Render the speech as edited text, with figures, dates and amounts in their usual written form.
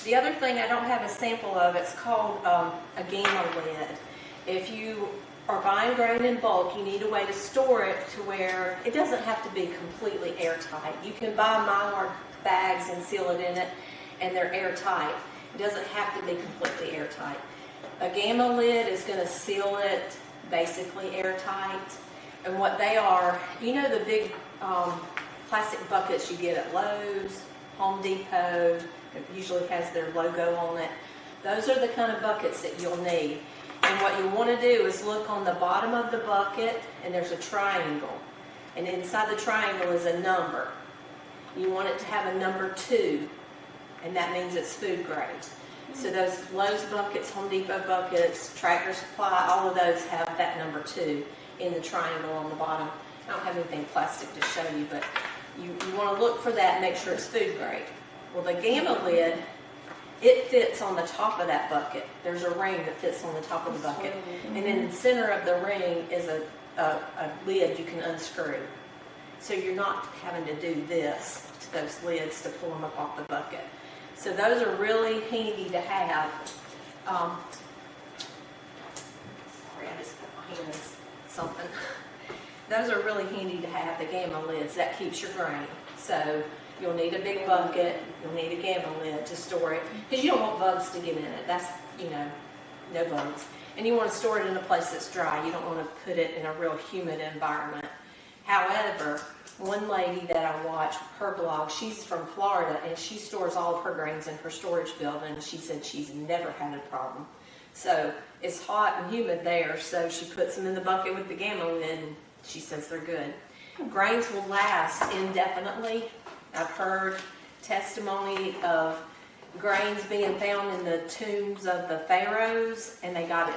The other thing I don't have a sample of, it's called a gamma lid. If you are buying grain in bulk, you need a way to store it to where it doesn't have to be completely airtight. You can buy Mylar bags and seal it in it, and they're airtight. It doesn't have to be completely airtight. A gamma lid is going to seal it basically airtight. And what they are, you know the big plastic buckets you get at Lowe's, Home Depot, it usually has their logo on it. Those are the kind of buckets that you'll need. And what you want to do is look on the bottom of the bucket, and there's a triangle. And inside the triangle is a number. You want it to have a number 2, and that means it's food grade. So those Lowe's buckets, Home Depot buckets, Tractor Supply, all of those have that number 2 in the triangle on the bottom. I don't have anything plastic to show you, but you want to look for that and make sure it's food grade. Well, the gamma lid, it fits on the top of that bucket. There's a ring that fits on the top of the bucket. And in the center of the ring is a lid you can unscrew. So you're not having to do this to those lids to pull them up off the bucket. So those are really handy to have. Sorry, I just put my hand in something. Those are really handy to have, the gamma lids. That keeps your grain. So you'll need a big bucket. You'll need a gamma lid to store it, because you don't want bugs to get in it. That's, no bugs. And you want to store it in a place that's dry. You don't want to put it in a real humid environment. However, one lady that I watch, her blog, she's from Florida, and she stores all of her grains in her storage building. She said she's never had a problem. So it's hot and humid there, so she puts them in the bucket with the gamma lid, and she says they're good. Grains will last indefinitely. I've heard testimony of grains being found in the tombs of the pharaohs, and they got it